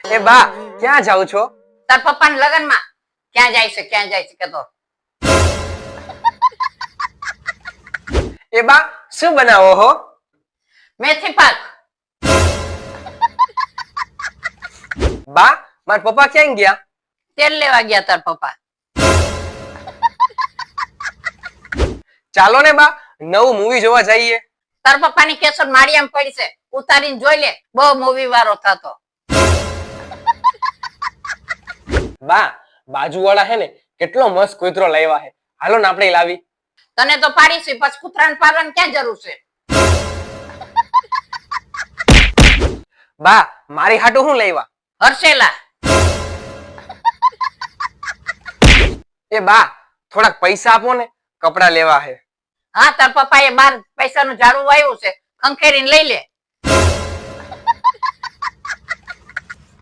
એ બા ક્યાં જાવ છો? તાર પપ્પાના લગનમાં. ક્યાં જાય છે કેતો. એ બા શું બનાવો હો? મેથી પાક. બા મારા પપ્પા ક્યાં ગયા? તેલ લેવા ગયા તાર પપ્પા. ચાલો ને બા નવું મૂવી જોવા જઈએ. તાર પપ્પાની કેસર માળિયામાં પડી છે, ઉતારીને જોઈ લે. બહુ મૂવી વાળો થતો. બા બાજુવાળા હે ને કેટલો મસ્ત કૂતરો લાવ્યા હે, હાલો ને આપણે લાવી. તને તો પાડી છે, પછી કૂતરાને પાડવાની ક્યાં જરૂર છે? બા મારી હાટુ શું લાવ્યા? હર્ષેલા. એ બા થોડાક પૈસા આપો ને, કપડા લેવા હે. હા, તાર પપ્પાએ 12 પૈસાનું ઝાડુ વાવ્યું છે, ખંખેરીને લઈ લે.